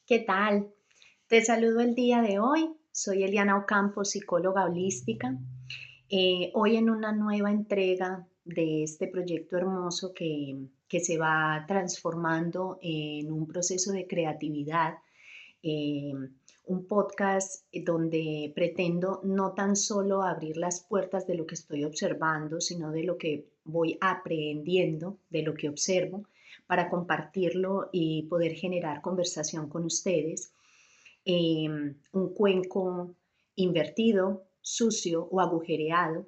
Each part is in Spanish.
¿Qué tal? Te saludo el día de hoy. Soy Eliana Ocampo, psicóloga holística. Hoy en una nueva entrega de este proyecto hermoso que se va transformando en un proceso de creatividad, eh, un podcast donde pretendo no tan solo abrir las puertas de lo que estoy observando, sino de lo que voy aprendiendo, de lo que observo, para compartirlo y poder generar conversación con ustedes. Un cuenco invertido, sucio o agujereado,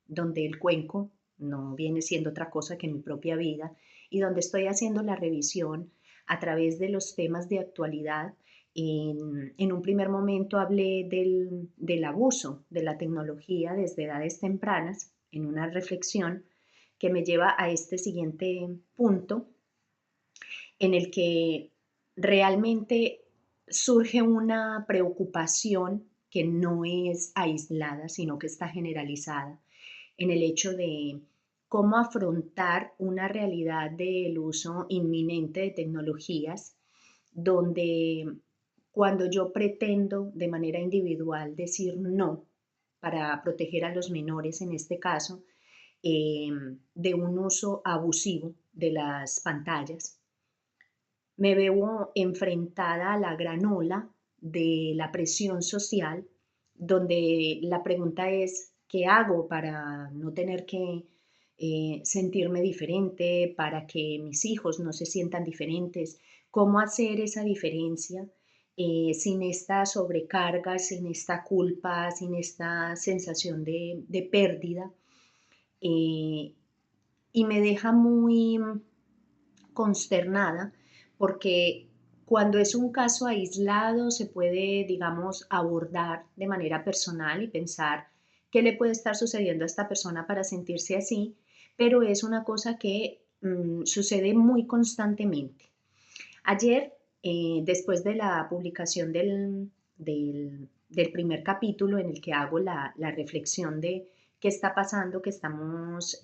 donde el cuenco no viene siendo otra cosa que mi propia vida y donde estoy haciendo la revisión a través de los temas de actualidad. En un primer momento hablé del abuso de la tecnología desde edades tempranas, en una reflexión que me lleva a este siguiente punto en el que realmente surge una preocupación que no es aislada, sino que está generalizada, en el hecho de cómo afrontar una realidad del uso inminente de tecnologías, donde cuando yo pretendo de manera individual decir no para proteger a los menores en este caso, de un uso abusivo de las pantallas, me veo enfrentada a la gran ola de la presión social, donde la pregunta es, ¿qué hago para no tener que sentirme diferente, para que mis hijos no se sientan diferentes? ¿Cómo hacer esa diferencia sin esta sobrecarga, sin esta culpa, sin esta sensación de pérdida? Eh, y me deja muy consternada porque cuando es un caso aislado se puede, digamos, abordar de manera personal y pensar qué le puede estar sucediendo a esta persona para sentirse así, pero es una cosa que sucede muy constantemente. Ayer, después de la publicación del primer capítulo en el que hago la reflexión de qué está pasando, que estamos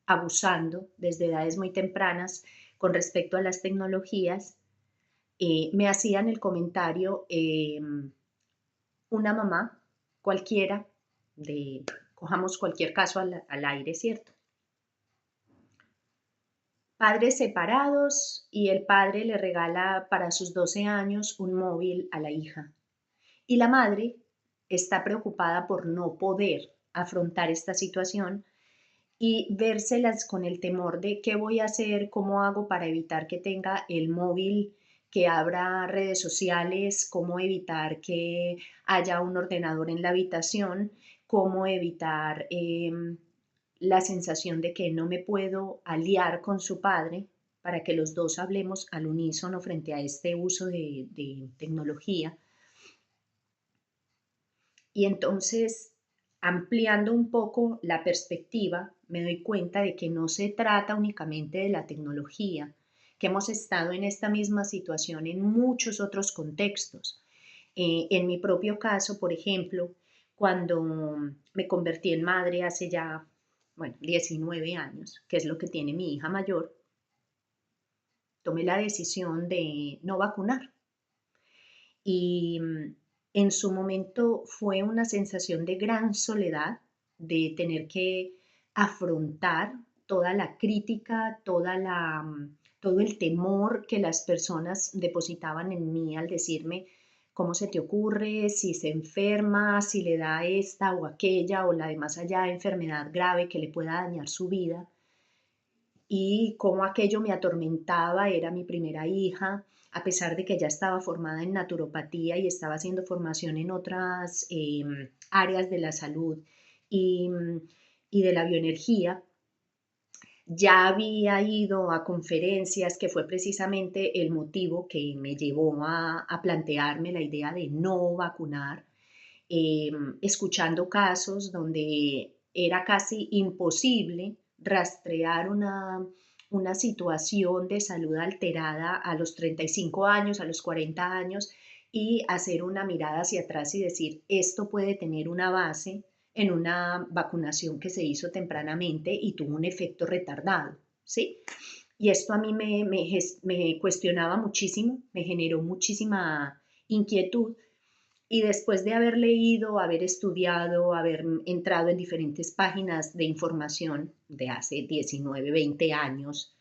abusando desde edades muy tempranas con respecto a las tecnologías, me hacían el comentario una mamá cualquiera, cojamos cualquier caso al aire, ¿cierto? Padres separados y el padre le regala para sus 12 años un móvil a la hija. Y la madre está preocupada por no poder afrontar esta situación y vérselas con el temor de qué voy a hacer, cómo hago para evitar que tenga el móvil, que abra redes sociales, cómo evitar que haya un ordenador en la habitación, cómo evitar la sensación de que no me puedo aliar con su padre para que los dos hablemos al unísono frente a este uso de tecnología. Y entonces, ampliando un poco la perspectiva, me doy cuenta de que no se trata únicamente de la tecnología, que hemos estado en esta misma situación en muchos otros contextos. En mi propio caso, por ejemplo, cuando me convertí en madre hace ya, bueno, 19 años, que es lo que tiene mi hija mayor, tomé la decisión de no vacunar. Y en su momento fue una sensación de gran soledad, de tener que afrontar toda la crítica, todo el temor que las personas depositaban en mí al decirme, ¿cómo se te ocurre? Si se enferma, si le da esta o aquella o la de más allá enfermedad grave que le pueda dañar su vida. Y cómo aquello me atormentaba, era mi primera hija, a pesar de que ya estaba formada en naturopatía y estaba haciendo formación en otras áreas de la salud y, y de la bioenergía. Ya había ido a conferencias, que fue precisamente el motivo que me llevó a plantearme la idea de no vacunar, escuchando casos donde era casi imposible rastrear una situación de salud alterada a los 35 años, a los 40 años, y hacer una mirada hacia atrás y decir, esto puede tener una base en una vacunación que se hizo tempranamente y tuvo un efecto retardado, ¿sí? Y esto a mí me cuestionaba muchísimo, me generó muchísima inquietud. Y después de haber leído, haber estudiado, haber entrado en diferentes páginas de información de hace 19, 20 años,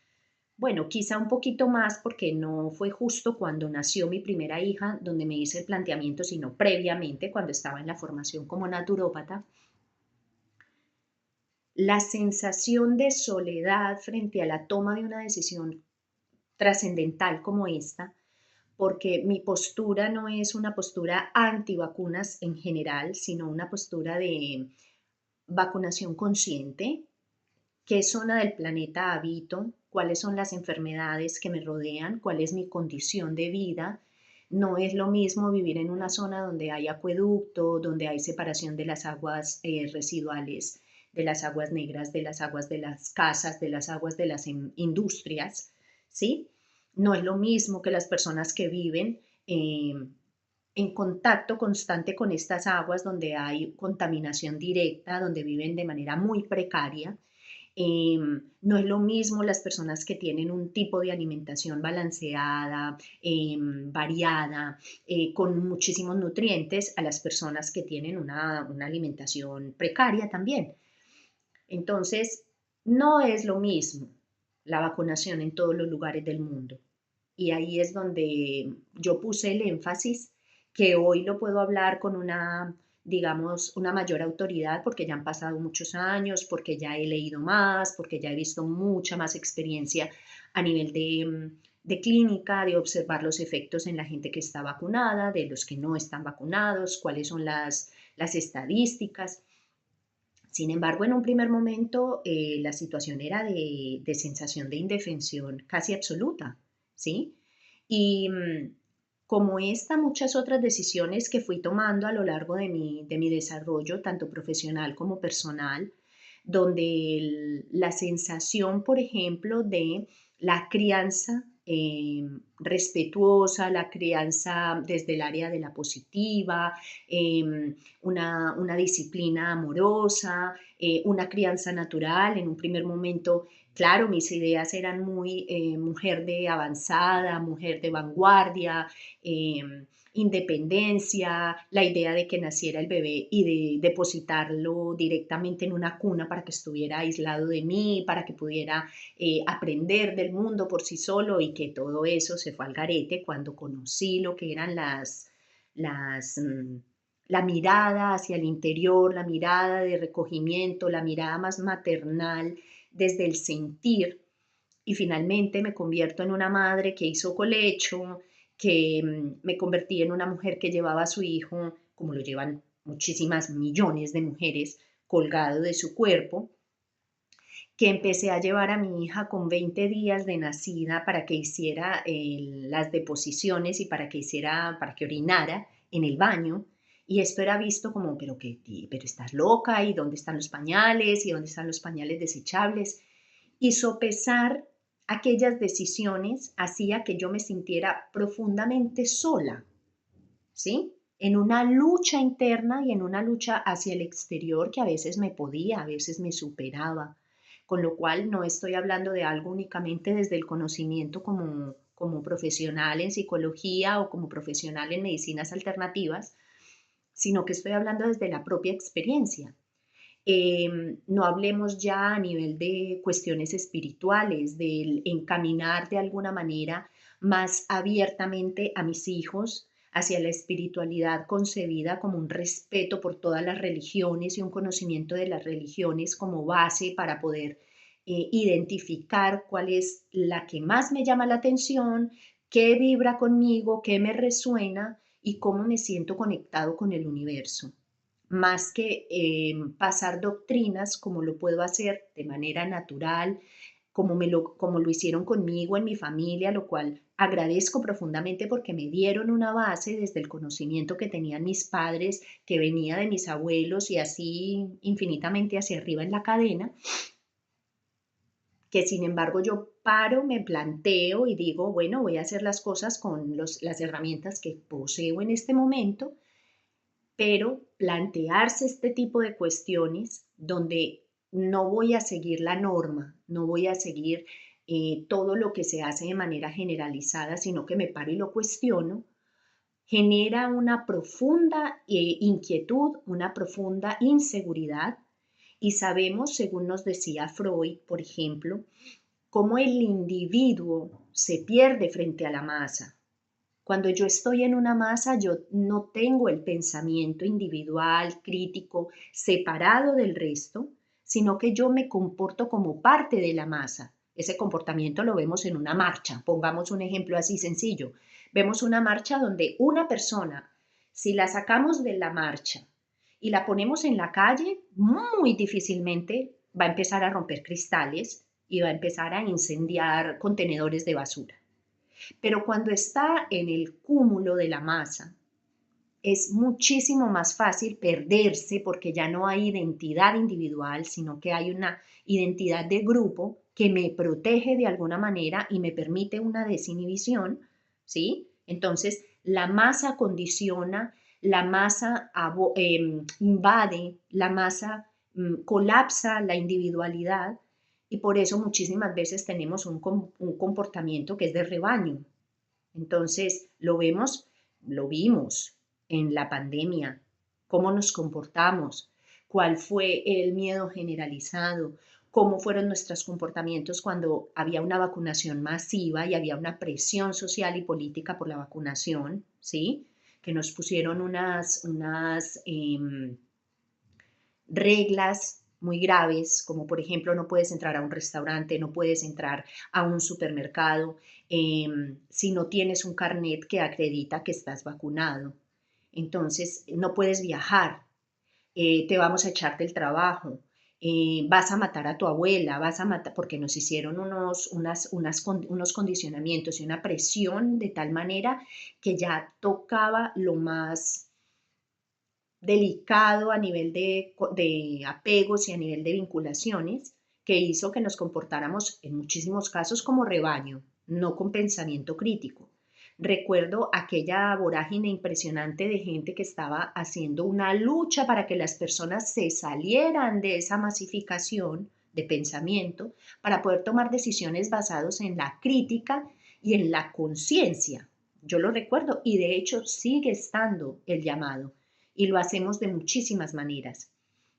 bueno, quizá un poquito más porque no fue justo cuando nació mi primera hija donde me hice el planteamiento, sino previamente cuando estaba en la formación como naturópata, la sensación de soledad frente a la toma de una decisión trascendental como esta, porque mi postura no es una postura antivacunas en general, sino una postura de vacunación consciente, qué zona del planeta habito, cuáles son las enfermedades que me rodean, cuál es mi condición de vida. No es lo mismo vivir en una zona donde hay acueducto, donde hay separación de las aguas residuales, de las aguas negras, de las aguas de las casas, de las aguas de las industrias, ¿sí? No es lo mismo que las personas que viven en contacto constante con estas aguas donde hay contaminación directa, donde viven de manera muy precaria. No es lo mismo las personas que tienen un tipo de alimentación balanceada, variada, con muchísimos nutrientes, a las personas que tienen una alimentación precaria también. Entonces, no es lo mismo la vacunación en todos los lugares del mundo. Y ahí es donde yo puse el énfasis, que hoy lo puedo hablar con una, digamos, una mayor autoridad, porque ya han pasado muchos años, porque ya he leído más, porque ya he visto mucha más experiencia a nivel de clínica, de observar los efectos en la gente que está vacunada, de los que no están vacunados, cuáles son las estadísticas. Sin embargo, en un primer momento la situación era de sensación de indefensión casi absoluta, ¿sí? Y como esta, muchas otras decisiones que fui tomando a lo largo de mi desarrollo, tanto profesional como personal, donde la sensación, por ejemplo, de la crianza respetuosa, la crianza desde el área de la positiva, una disciplina amorosa, una crianza natural. En un primer momento, claro, mis ideas eran muy mujer de avanzada, mujer de vanguardia, eh, independencia, la idea de que naciera el bebé y de depositarlo directamente en una cuna para que estuviera aislado de mí, para que pudiera aprender del mundo por sí solo, y que todo eso se fue al garete cuando conocí lo que eran las, mm, la mirada hacia el interior, la mirada de recogimiento, la mirada más maternal desde el sentir, y finalmente me convierto en una madre que hizo colecho, que me convertí en una mujer que llevaba a su hijo, como lo llevan muchísimas millones de mujeres, colgado de su cuerpo, que empecé a llevar a mi hija con 20 días de nacida para que hiciera las deposiciones y para que orinara en el baño. Y esto era visto como, pero estás loca, ¿y dónde están los pañales? ¿Y dónde están los pañales desechables? Y sopesar aquellas decisiones hacía que yo me sintiera profundamente sola, ¿sí? En una lucha interna y en una lucha hacia el exterior que a veces me podía, a veces me superaba. Con lo cual no estoy hablando de algo únicamente desde el conocimiento como profesional en psicología o como profesional en medicinas alternativas, sino que estoy hablando desde la propia experiencia. No hablemos ya a nivel de cuestiones espirituales, del encaminar de alguna manera más abiertamente a mis hijos hacia la espiritualidad concebida como un respeto por todas las religiones y un conocimiento de las religiones como base para poder identificar cuál es la que más me llama la atención, qué vibra conmigo, qué me resuena y cómo me siento conectado con el universo, más que pasar doctrinas como lo puedo hacer de manera natural, como lo hicieron conmigo en mi familia, lo cual agradezco profundamente porque me dieron una base desde el conocimiento que tenían mis padres, que venía de mis abuelos y así infinitamente hacia arriba en la cadena, que sin embargo yo paro, me planteo y digo, bueno, voy a hacer las cosas con las herramientas que poseo en este momento, pero plantearse este tipo de cuestiones donde no voy a seguir la norma, no voy a seguir todo lo que se hace de manera generalizada, sino que me paro y lo cuestiono, genera una profunda inquietud, una profunda inseguridad. Y sabemos, según nos decía Freud, por ejemplo, cómo el individuo se pierde frente a la masa. Cuando yo estoy en una masa, yo no tengo el pensamiento individual, crítico, separado del resto, sino que yo me comporto como parte de la masa. Ese comportamiento lo vemos en una marcha. Pongamos un ejemplo así sencillo. Vemos una marcha donde una persona, si la sacamos de la marcha y la ponemos en la calle, muy difícilmente va a empezar a romper cristales y va a empezar a incendiar contenedores de basura. Pero cuando está en el cúmulo de la masa, es muchísimo más fácil perderse porque ya no hay identidad individual, sino que hay una identidad de grupo que me protege de alguna manera y me permite una desinhibición, ¿sí? Entonces, la masa condiciona, la masa invade, la masa colapsa la individualidad y por eso muchísimas veces tenemos un comportamiento que es de rebaño. Entonces, lo vimos en la pandemia, cómo nos comportamos, cuál fue el miedo generalizado, cómo fueron nuestros comportamientos cuando había una vacunación masiva y había una presión social y política por la vacunación, ¿sí? Que nos pusieron unas reglas muy graves, como por ejemplo no puedes entrar a un restaurante, no puedes entrar a un supermercado si no tienes un carnet que acredita que estás vacunado. Entonces, no puedes viajar, te vamos a echar del trabajo, vas a matar a tu abuela, vas a matar, porque nos hicieron unos condicionamientos y una presión de tal manera que ya tocaba lo más delicado a nivel de apegos y a nivel de vinculaciones que hizo que nos comportáramos en muchísimos casos como rebaño, no con pensamiento crítico. Recuerdo aquella vorágine impresionante de gente que estaba haciendo una lucha para que las personas se salieran de esa masificación de pensamiento para poder tomar decisiones basadas en la crítica y en la conciencia. Yo lo recuerdo y de hecho sigue estando el llamado y lo hacemos de muchísimas maneras.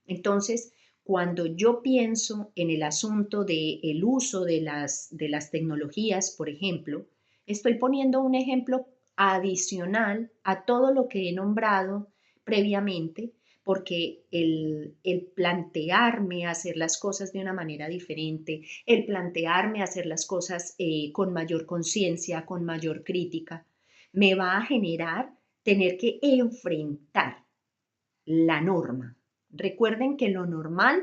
Entonces, cuando yo pienso en el asunto del uso de las tecnologías, por ejemplo, estoy poniendo un ejemplo adicional a todo lo que he nombrado previamente, porque el plantearme hacer las cosas de una manera diferente, el plantearme hacer las cosas con mayor conciencia, con mayor crítica, me va a generar tener que enfrentar la norma. Recuerden que lo normal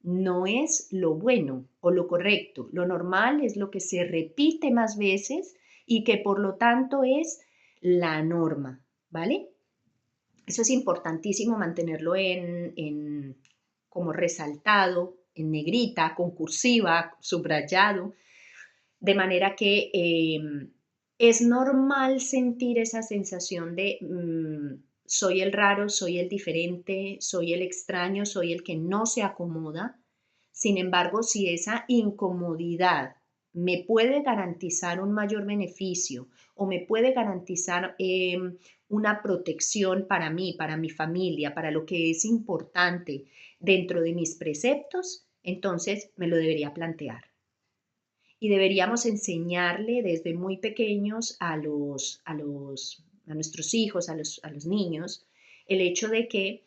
no es lo bueno o lo correcto. Lo normal es lo que se repite más veces y que por lo tanto es la norma, ¿vale? Eso es importantísimo mantenerlo como resaltado, en negrita, con cursiva, subrayado, de manera que es normal sentir esa sensación de soy el raro, soy el diferente, soy el extraño, soy el que no se acomoda. Sin embargo, si esa incomodidad me puede garantizar un mayor beneficio o me puede garantizar una protección para mí, para mi familia, para lo que es importante dentro de mis preceptos, entonces me lo debería plantear y deberíamos enseñarle desde muy pequeños a nuestros hijos, a los niños, el hecho de que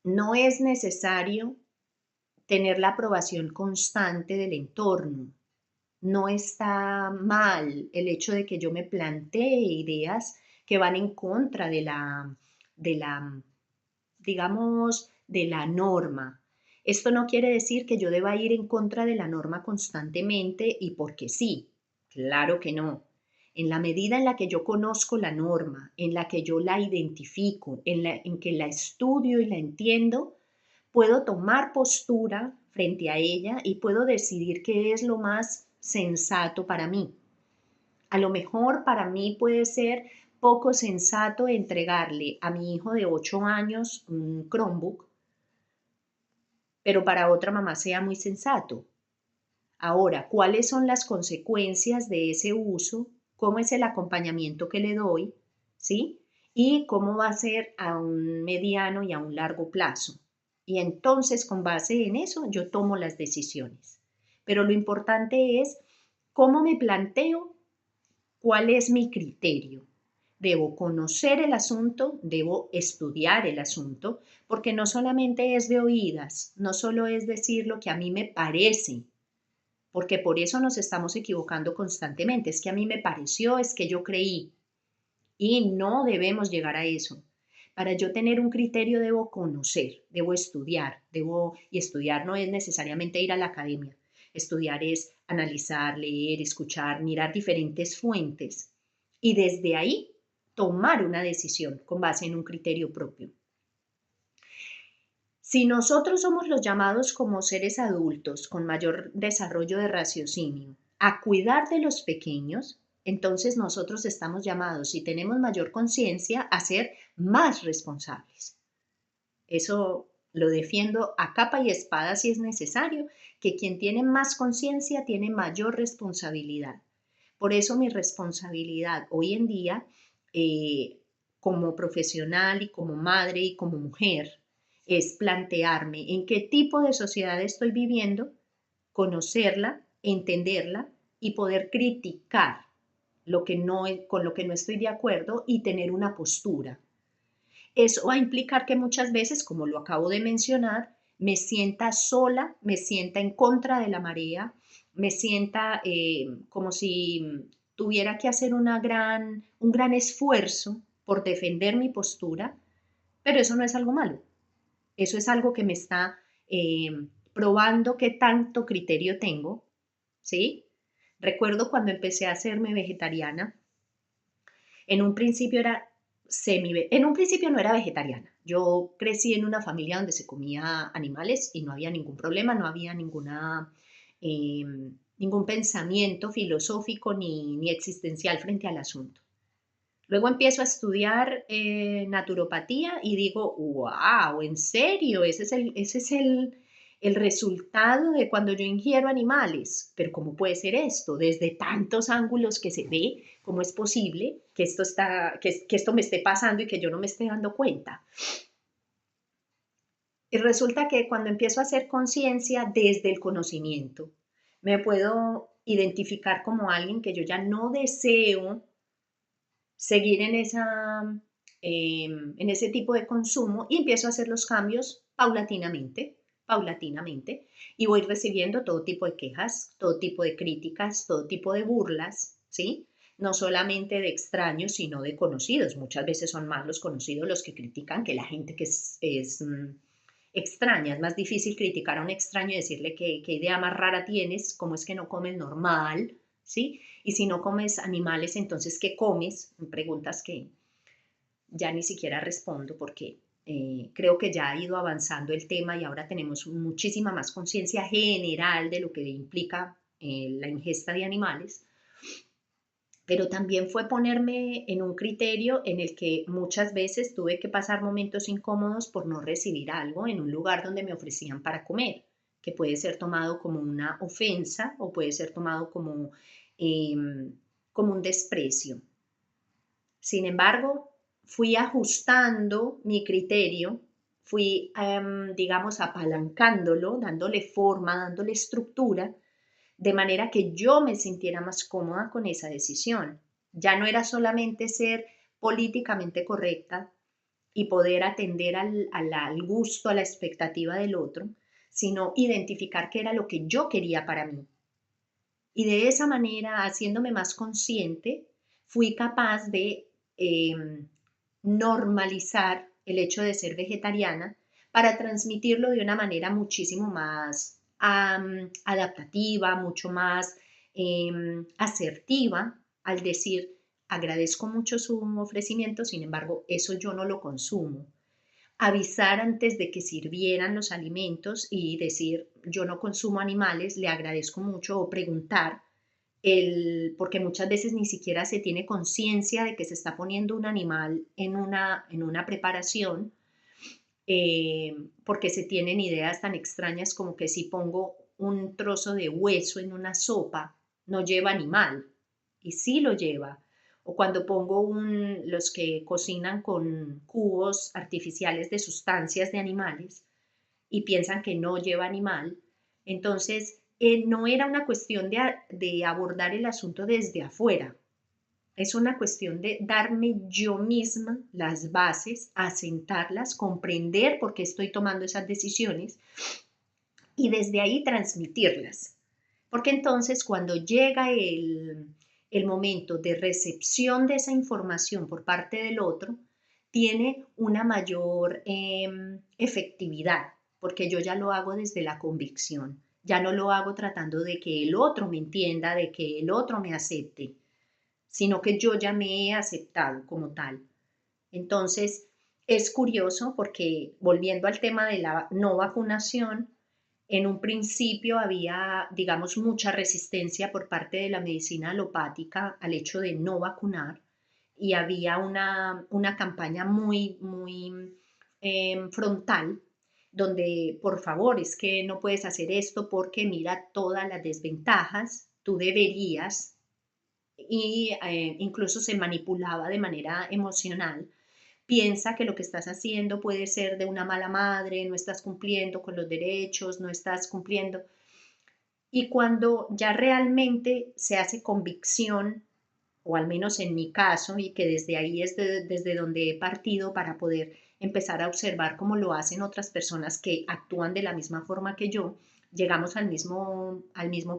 no es necesario tener la aprobación constante del entorno. No está mal el hecho de que yo me plantee ideas que van en contra de la, digamos, de la norma. Esto no quiere decir que yo deba ir en contra de la norma constantemente y porque sí, claro que no. En la medida en la que yo conozco la norma, en la que yo la identifico, en que la estudio y la entiendo, puedo tomar postura frente a ella y puedo decidir qué es lo más sensato para mí. A lo mejor para mí puede ser poco sensato entregarle a mi hijo de 8 años un Chromebook, pero para otra mamá sea muy sensato. Ahora, ¿cuáles son las consecuencias de ese uso? ¿Cómo es el acompañamiento que le doy? ¿Sí? Y cómo va a ser a un mediano y a un largo plazo. Y entonces, con base en eso, yo tomo las decisiones. Pero lo importante es cómo me planteo, cuál es mi criterio. Debo conocer el asunto, debo estudiar el asunto, porque no solamente es de oídas, no solo es decir lo que a mí me parece, porque por eso nos estamos equivocando constantemente. Es que a mí me pareció, es que yo creí, y no debemos llegar a eso. Para yo tener un criterio debo conocer, debo estudiar, y estudiar no es necesariamente ir a la academia. Estudiar es analizar, leer, escuchar, mirar diferentes fuentes y desde ahí tomar una decisión con base en un criterio propio. Si nosotros somos los llamados como seres adultos con mayor desarrollo de raciocinio a cuidar de los pequeños, entonces nosotros estamos llamados, si tenemos mayor conciencia, a ser más responsables. Eso lo defiendo a capa y espada si es necesario, que quien tiene más conciencia tiene mayor responsabilidad. Por eso mi responsabilidad hoy en día, como profesional y como madre y como mujer, es plantearme en qué tipo de sociedad estoy viviendo, conocerla, entenderla y poder criticar con lo que no estoy de acuerdo y tener una postura. Eso va a implicar que muchas veces, como lo acabo de mencionar, me sienta sola, me sienta en contra de la marea, me sienta como si tuviera que hacer un gran esfuerzo por defender mi postura, pero eso no es algo malo. Eso es algo que me está eh, probando qué tanto criterio tengo, ¿sí? Recuerdo cuando empecé a hacerme vegetariana, en un principio en un principio no era vegetariana. Yo crecí en una familia donde se comía animales y no había ningún problema, no había eh, ningún pensamiento filosófico ni existencial frente al asunto. Luego empiezo a estudiar naturopatía y digo, wow, ¿en serio? Ese es el resultado de cuando yo ingiero animales. Pero ¿cómo puede ser esto? Desde tantos ángulos que se ve, ¿cómo es posible que que esto me esté pasando y que yo no me esté dando cuenta? Y resulta que cuando empiezo a hacer conciencia desde el conocimiento, me puedo identificar como alguien que yo ya no deseo seguir en ese tipo de consumo y empiezo a hacer los cambios paulatinamente, y voy recibiendo todo tipo de quejas, todo tipo de críticas, todo tipo de burlas, ¿sí? No solamente de extraños, sino de conocidos. Muchas veces son más los conocidos los que critican que la gente que es extraña. Es más difícil criticar a un extraño y decirle qué idea más rara tienes, cómo es que no comes normal, ¿sí? Y si no comes animales, entonces, ¿qué comes? Preguntas que ya ni siquiera respondo porque creo que ya ha ido avanzando el tema y ahora tenemos muchísima más conciencia general de lo que implica la ingesta de animales. Pero también fue ponerme en un criterio en el que muchas veces tuve que pasar momentos incómodos por no recibir algo en un lugar donde me ofrecían para comer, que puede ser tomado como una ofensa o puede ser tomado como un desprecio. Sin embargo, fui ajustando mi criterio, fui, digamos, apalancándolo, dándole forma, dándole estructura, de manera que yo me sintiera más cómoda con esa decisión. Ya no era solamente ser políticamente correcta y poder atender al gusto, a la expectativa del otro, sino identificar qué era lo que yo quería para mí. Y de esa manera, haciéndome más consciente, fui capaz de eh, normalizar el hecho de ser vegetariana para transmitirlo de una manera muchísimo más adaptativa, mucho más asertiva, al decir, agradezco mucho su ofrecimiento, sin embargo, eso yo no lo consumo. Avisar antes de que sirvieran los alimentos y decir, yo no consumo animales, le agradezco mucho, o preguntar, porque muchas veces ni siquiera se tiene conciencia de que se está poniendo un animal en una preparación, porque se tienen ideas tan extrañas como que si pongo un trozo de hueso en una sopa, no lleva animal, y sí lo lleva. O cuando pongo los que cocinan con cubos artificiales de sustancias de animales y piensan que no lleva animal, entonces no era una cuestión de abordar el asunto desde afuera, es una cuestión de darme yo misma las bases, asentarlas, comprender por qué estoy tomando esas decisiones y desde ahí transmitirlas. Porque entonces cuando llega el momento de recepción de esa información por parte del otro, tiene una mayor efectividad, porque yo ya lo hago desde la convicción, ya no lo hago tratando de que el otro me entienda, de que el otro me acepte, sino que yo ya me he aceptado como tal. Entonces, es curioso porque volviendo al tema de la no vacunación, en un principio había, digamos, mucha resistencia por parte de la medicina alopática al hecho de no vacunar y había una campaña muy frontal donde, por favor, es que no puedes hacer esto porque mira todas las desventajas, tú deberías, y incluso se manipulaba de manera emocional. Piensa que lo que estás haciendo puede ser de una mala madre, no estás cumpliendo con los derechos, no estás cumpliendo. Y cuando ya realmente se hace convicción, o al menos en mi caso, y que desde ahí es desde donde he partido para poder empezar a observar cómo lo hacen otras personas que actúan de la misma forma que yo, llegamos al mismo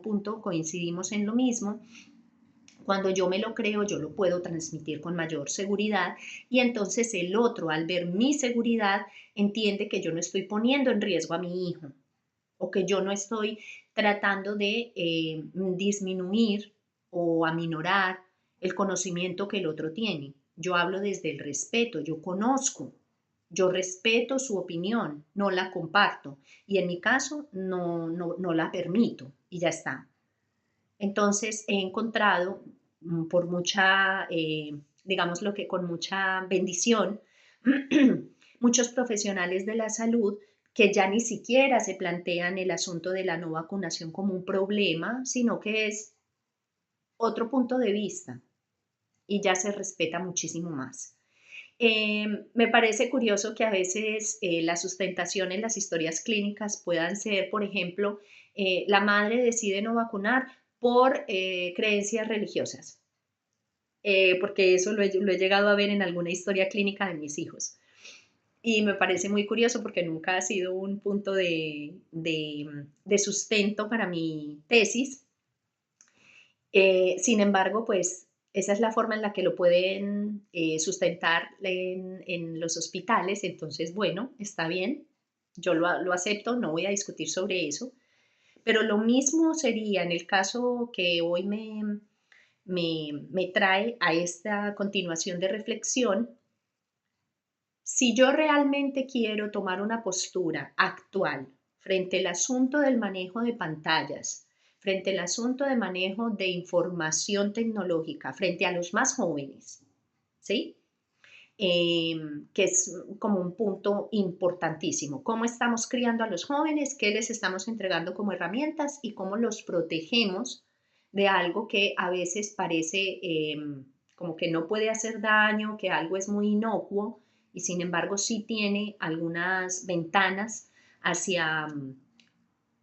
punto, coincidimos en lo mismo. Cuando yo me lo creo, yo lo puedo transmitir con mayor seguridad y entonces el otro, al ver mi seguridad, entiende que yo no estoy poniendo en riesgo a mi hijo o que yo no estoy tratando de disminuir o aminorar el conocimiento que el otro tiene. Yo hablo desde el respeto, yo conozco, yo respeto su opinión, no la comparto y en mi caso no la permito y ya está. Entonces he encontrado por mucha, digamos lo que con mucha bendición, muchos profesionales de la salud que ya ni siquiera se plantean el asunto de la no vacunación como un problema, sino que es otro punto de vista y ya se respeta muchísimo más. Me parece curioso que a veces la sustentación en las historias clínicas puedan ser, por ejemplo, la madre decide no vacunar por creencias religiosas, porque eso lo he llegado a ver en alguna historia clínica de mis hijos. Y me parece muy curioso porque nunca ha sido un punto de sustento para mi tesis. Sin embargo, pues esa es la forma en la que lo pueden sustentar en los hospitales. Entonces, bueno, está bien, yo lo acepto, no voy a discutir sobre eso. Pero lo mismo sería en el caso que hoy me trae a esta continuación de reflexión. Si yo realmente quiero tomar una postura actual frente al asunto del manejo de pantallas, frente al asunto de manejo de información tecnológica, frente a los más jóvenes, ¿sí? Que es como un punto importantísimo. ¿Cómo estamos criando a los jóvenes? ¿Qué les estamos entregando como herramientas? ¿Y cómo los protegemos de algo que a veces parece como que no puede hacer daño, que algo es muy inocuo y sin embargo sí tiene algunas ventanas hacia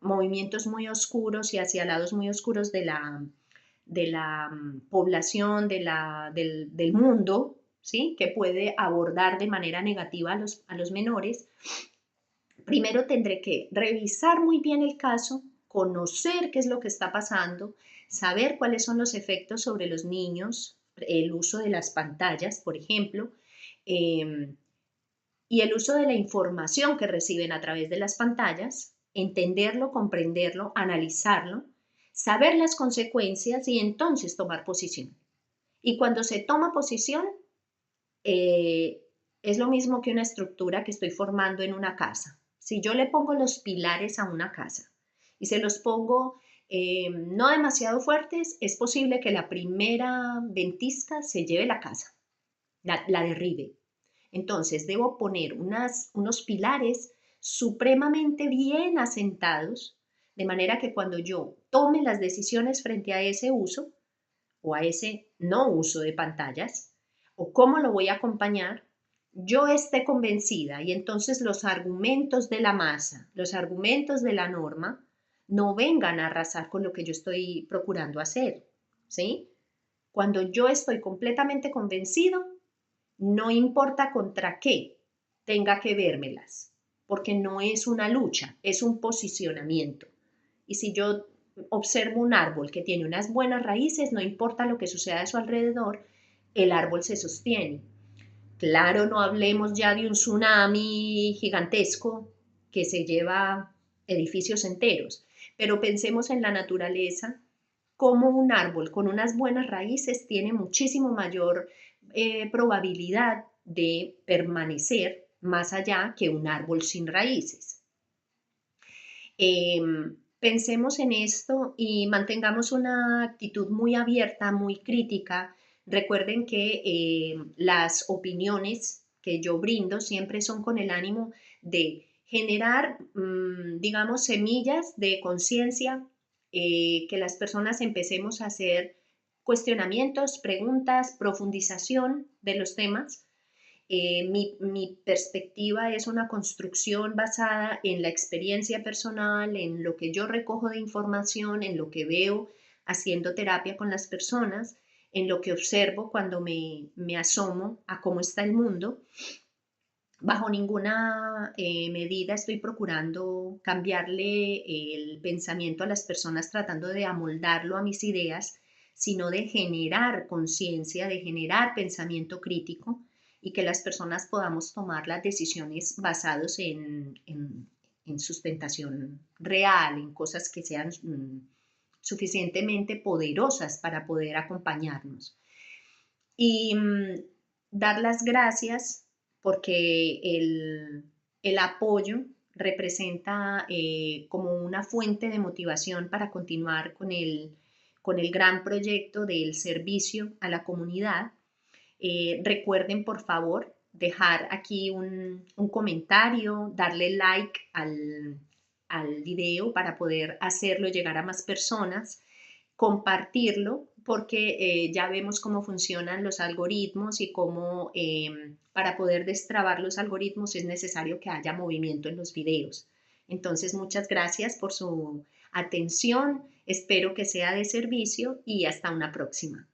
movimientos muy oscuros y hacia lados muy oscuros de la población, del mundo, ¿sí? Que puede abordar de manera negativa a los menores? Primero tendré que revisar muy bien el caso, conocer qué es lo que está pasando, saber cuáles son los efectos sobre los niños, el uso de las pantallas, por ejemplo, y el uso de la información que reciben a través de las pantallas, entenderlo, comprenderlo, analizarlo, saber las consecuencias y entonces tomar posición. Y cuando se toma posición, eh, es lo mismo que una estructura que estoy formando en una casa. Si yo le pongo los pilares a una casa y se los pongo no demasiado fuertes, es posible que la primera ventisca se lleve la casa, la derribe. Entonces debo poner unos pilares supremamente bien asentados De manera que cuando yo tome las decisiones frente a ese uso o a ese no uso de pantallas, o cómo lo voy a acompañar, yo esté convencida y entonces los argumentos de la masa, los argumentos de la norma, no vengan a arrasar con lo que yo estoy procurando hacer, ¿sí? Cuando yo estoy completamente convencido, no importa contra qué tenga que vérmelas, porque no es una lucha, es un posicionamiento. Y si yo observo un árbol que tiene unas buenas raíces, no importa lo que suceda a su alrededor, el árbol se sostiene. Claro, no hablemos ya de un tsunami gigantesco que se lleva edificios enteros, pero pensemos en la naturaleza como un árbol con unas buenas raíces tiene muchísimo mayor probabilidad de permanecer más allá que un árbol sin raíces. Pensemos en esto y mantengamos una actitud muy abierta, muy crítica. Recuerden que las opiniones que yo brindo siempre son con el ánimo de generar, digamos, semillas de conciencia, que las personas empecemos a hacer cuestionamientos, preguntas, profundización de los temas. Mi perspectiva es una construcción basada en la experiencia personal, en lo que yo recojo de información, en lo que veo haciendo terapia con las personas, en lo que observo cuando me asomo a cómo está el mundo. Bajo ninguna medida estoy procurando cambiarle el pensamiento a las personas tratando de amoldarlo a mis ideas, sino de generar conciencia, de generar pensamiento crítico y que las personas podamos tomar las decisiones basados en sustentación real, en cosas que sean suficientemente poderosas para poder acompañarnos. Y dar las gracias porque el apoyo representa como una fuente de motivación para continuar con el gran proyecto del servicio a la comunidad. Recuerden, por favor, dejar aquí un comentario, darle like al video para poder hacerlo llegar a más personas, compartirlo, porque ya vemos cómo funcionan los algoritmos y cómo para poder destrabar los algoritmos es necesario que haya movimiento en los videos. Entonces, muchas gracias por su atención, espero que sea de servicio y hasta una próxima.